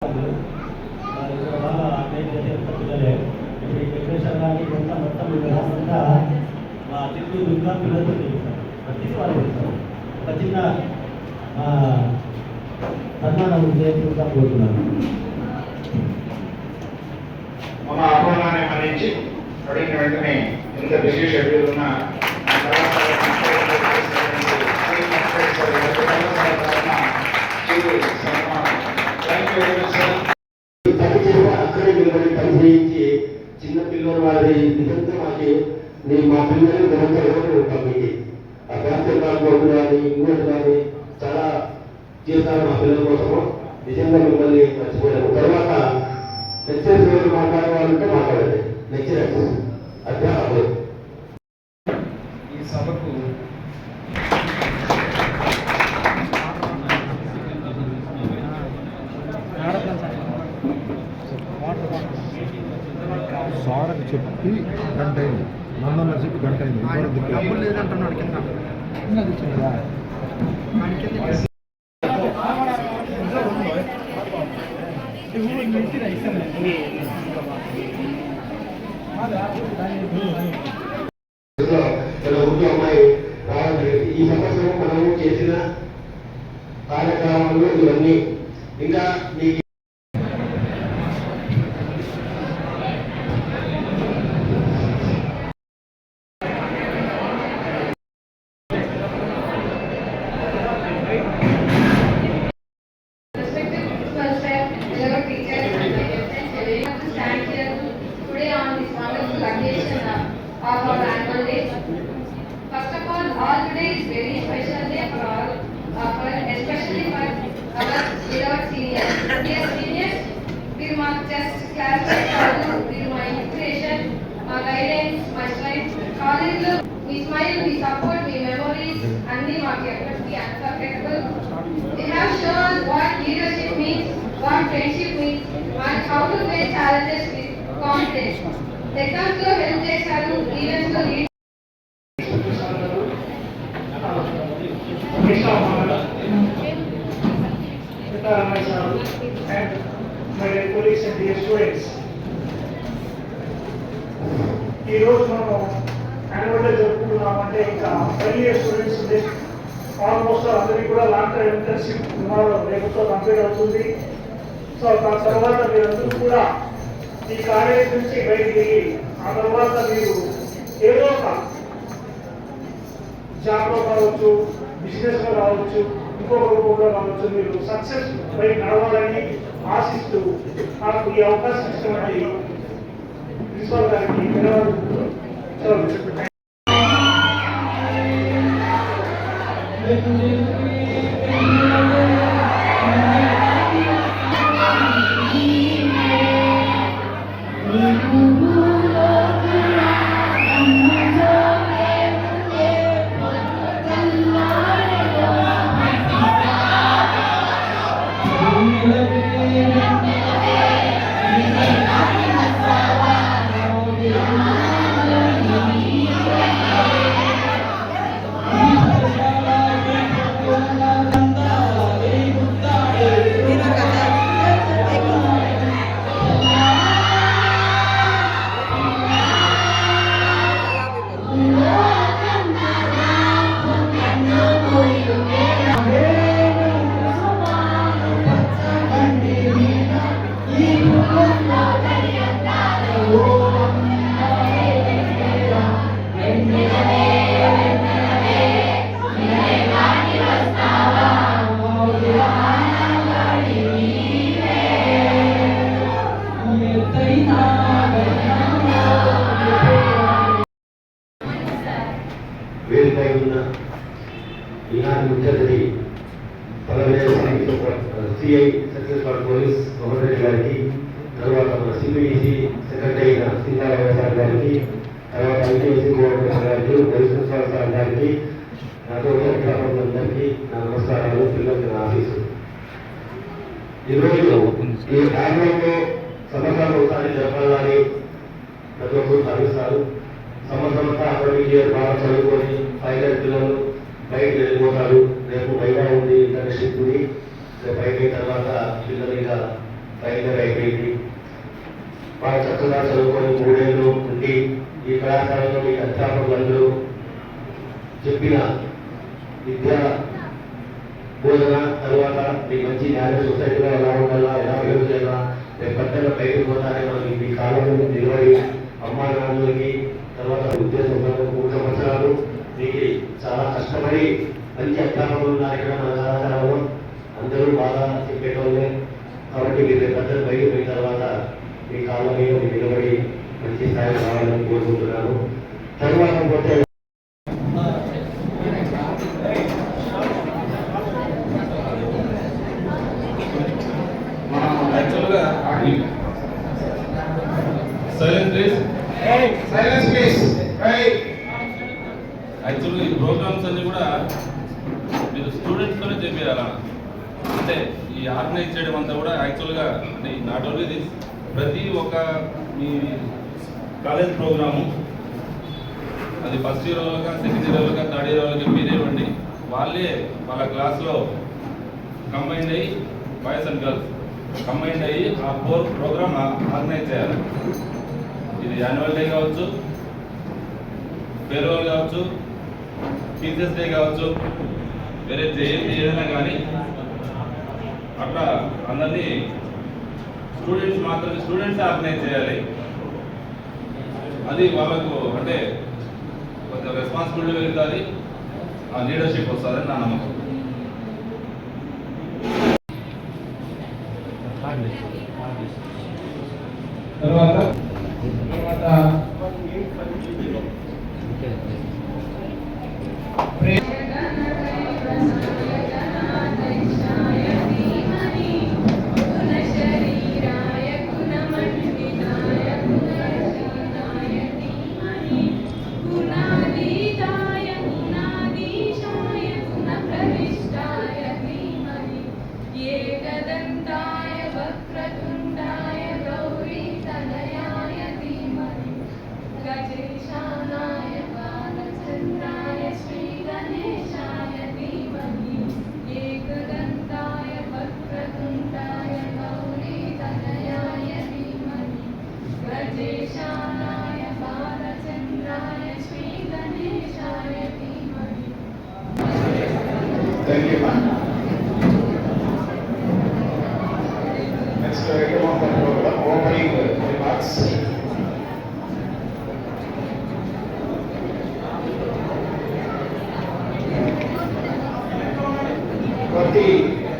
ఇక్కడ బాగా అటెండ్ చేసే పిల్లలే ఇప్పుడు ఈ డెకరేషన్ కానీ మొత్తం అంతా మా చిత్తూరు దుర్గా పిల్లలతో చేస్తారు. ప్రతిదీ వాళ్ళు చేస్తారు. ఒక చిన్న సన్మానం చేసుకుంటా పోతున్నాను. మన ఆహ్వానాన్ని మన్నించి అడిగిన వెంటనే ఇంత బిజీ షెడ్యూల్ ఉన్న అక్కడే నిలబడి పనిచేయించి చిన్న పిల్లల వారి నిజంగా మా పిల్లలు నిరంతరం పంపించి ఆ బ్యాంక్ కానీ ఇంకోటి కానీ చాలా చేశారు మా పిల్లల కోసము. నిజంగా మిమ్మల్ని మర్చిపోయాము. తర్వాత లెక్చర్స్ ఎవరు మాట్లాడేవాళ్ళంటే మాట్లాడండి. లెక్చరర్స్ అధ్యాపకులు ఈ సభకు సార్కి చెప్పి గంట అయింది, నందన చెప్పి గంట అయింది. డబ్బులు లేదంటున్నాడు కింద. అమ్మాయి రావాలి. ఈ సంవత్సరం మనము చేసిన కార్యక్రమాలు ఇవన్నీ ఇంకా మీకు of our annual day. First of all today is very special day for all, especially for our beloved seniors. Dear seniors, we must just clarify for you with my inspiration, my guidance, my strength. College lo we smile, we support, we memories, and we must be unforgettable. We have shown what leadership means, what friendship means, and how to face challenges with confidence. Exams లో help చేశారు, events లో lead and my dear colleagues and dear students. ఈ రోజు మనం annual day జరుపుకుంటున్నామంటే ఇంకా final year students ఉంది. Almost అందరికీ కూడా లాంగ్ టైం ఇంటర్న్షిప్ రేపుతో కంప్లీట్ అవుతుంది. సో దాని తర్వాత మీరందరూ కూడా ఈ కాలేజ్ నుంచి బయటికి ఆ తర్వాత మీరు ఏదో ఒక జాబ్లో కావచ్చు, బిజినెస్ లో కావచ్చు, ఇంకొక రూపంలో కావచ్చు, మీరు సక్సెస్ బయట నడవాలని ఆశిస్తూ నాకు ఈ అవకాశం ఇచ్చినటువంటి ప్రిన్సిపల్ గారికి ధన్యవాదాలు. వేదికపై ఉన్న ఈనాటి ముఖ్య అతిథి CI success for police commissioner గారికి, తర్వాత మన సిపిడిసి సెక్రటరీ అయిన సీతారామ సార్ గారికి, తర్వాత ఐటీఎస్సీ కోఆర్డినేటర్ గారికి, ప్రిన్సిపల్ సార్ గారికి, నాతో అధ్యాపకులందరికీ నా నమస్కారాలు, పిల్లలకి నా ఆఫీసు. ఈరోజు ఈ ఆంగ్లంలో సంవత్సరాలు ఒకసారి జరపాలని ప్రతి ఒక్కరు భావిస్తారు. సంవత్సరంతా అకాడమిక్ ఇయర్ బాగా చదువుకొని ఫైనల్ పిల్లలు బయటకు వెళ్ళిపోతారు. రేపు బయట ఉంది ఇంటర్న్షిప్ ఉంది. రేపు బయట తర్వాత పిల్లలు ఇక చెప్పిన విద్యా బోధన తర్వాత మీ మంచి న్యాయ సొసైటీలో ఎలా ఉండాలా, ఎలా ఉపయోగించాలా, రేపు పెద్దగా బయటకు పోతానే మనకి మీ కాలంలో నిలబడి అమ్మా నాన్నలకి తర్వాత ఉద్దేశంలో 3 సంవత్సరాలు మీకు చాలా కష్టపడి మంచి అధ్యాపకులు ఉన్నారు ఇక్కడ మన కళాశాలలో. అందరూ బాగా చెప్పేటోళ్ళే. కాబట్టి మీరు పెద్దలు బయటకు పోయిన తర్వాత మీ కాళ్ళ మీద మీరు నిలబడి మంచి స్థాయికి రావాలని కోరుకుంటున్నాను. తర్వాత పోతే యాక్చువల్గా సైలెన్స్ ప్లీజ్. యాక్చువల్గా ఈ ప్రోగ్రామ్స్ అన్ని కూడా మీరు స్టూడెంట్స్తోనే చెప్పేయాల. అంటే ఈ ఆర్గనైజ్ చేయడం అంతా కూడా యాక్చువల్గా అంటే నాట్ ఓన్లీ దిస్, ప్రతి ఒక్క మీ కాలేజ్ ప్రోగ్రాము అది ఫస్ట్ ఇయర్ వాళ్ళగా, సెకండ్ ఇయర్ వాళ్ళగా, థర్డ్ ఇయర్ వాళ్ళకి మీరే ఇవ్వండి. వాళ్ళే వాళ్ళ క్లాస్లో కంబైండ్ అయ్యి బాయ్స్ అండ్ గర్ల్స్ కంబైండ్ అయ్యి ఆ ప్రోగ్రామ్ ఆర్గనైజ్ చేయాలి. ఇది యాన్యువల్ డే కావచ్చు, ఫేర్వెల్ కావచ్చు, టీచర్స్ డే కావచ్చు, వేరే జయంతి ఏదైనా కానీ అట్లా అందరినీ స్టూడెంట్స్ ఆర్గనైజ్ చేయాలి. అది వాళ్ళకు అంటే కొంచెం రెస్పాన్సిబిలిటీ పెరుగుతుంది, ఆ లీడర్షిప్ వస్తుందని నా నమ్మకం. తర్వాత Thank you, ma'am. Next, item on the program, opening remarks.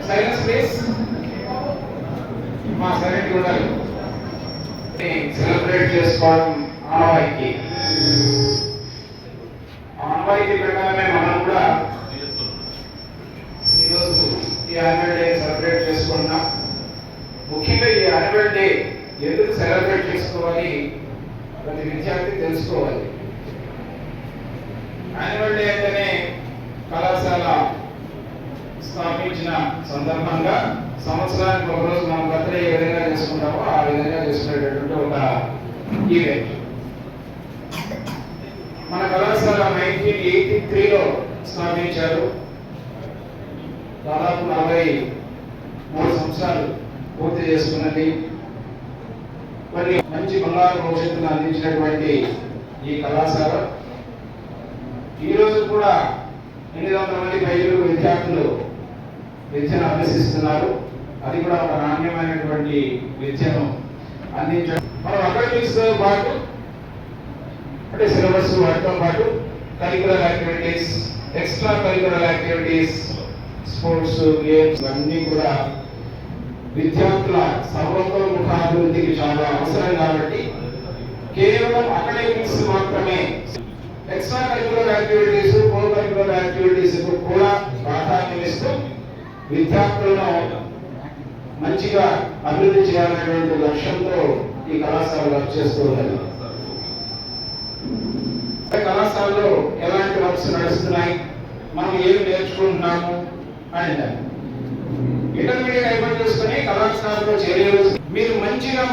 Silence, please. Ma, silent undaలి. Celebrate చేసుకోవడం ఆనవాయితీ. ఆనవాయితీ ప్రకారమే మనం కూడా ఈరోజు ఈ యాన్యువల్ డే సెలబ్రేట్ చేసుకుంటున్నాం. ముఖ్యంగా ఈ యాన్యువల్ డే ఎందుకు సెలబ్రేట్ చేసుకోవాలి ప్రతి విద్యార్థి తెలుసుకోవాలి. యాన్యువల్ డే అంటేనే కళాశాల స్థాపించిన సందర్భంగా సంవత్సరానికి ఒక రోజు మనం బర్త్డే ఏ విధంగా చేసుకుంటామో ఆ విధంగా చేసుకునేటటువంటి ఒక ఈవెంట్. మన కళాశాల 1983లో స్థాపించారు. దాదాపు 43 సంవత్సరాలు పూర్తి చేసుకున్నది. కొన్ని మంచి బంగారు భవిష్యత్తును అందించినటువంటి ఈ కళాశాల ఈరోజు కూడా 800 మంది పైగా విద్యార్థులు విద్యను అభ్యసిస్తున్నారు. అది కూడా ఒక నాణ్యమైనటువంటి విద్యను అందించడం. మనం అకాడమిక్స్ పాటు అంటే సిలబస్ వాటితో పాటు curricular activities, extra curricular activities, sports, games అన్నీ కూడా విద్యార్థుల సర్వతోముఖాభివృద్ధికి చాలా అవసరం. కాబట్టి కేవలం అకాడమిక్స్ మాత్రమే extra curricular activities, co curricular activities కూడా ప్రాధాన్యం ఇస్తూ విద్యార్థులను మంచిగా అభివృద్ధి చేయాలనేటువంటి లక్ష్యంతో ఈ కళాశాల వర్క్ చేస్తూ ఉన్నది. కళాశాలలో ఎలాంటి వర్క్స్ నడుస్తున్నాయి, మనం ఏమి నేర్చుకుంటున్నాము అని ఇంటర్మీడియట్ అయిపోయి చేసుకుని కళాశాలలో చేరే మీరు మంచిగా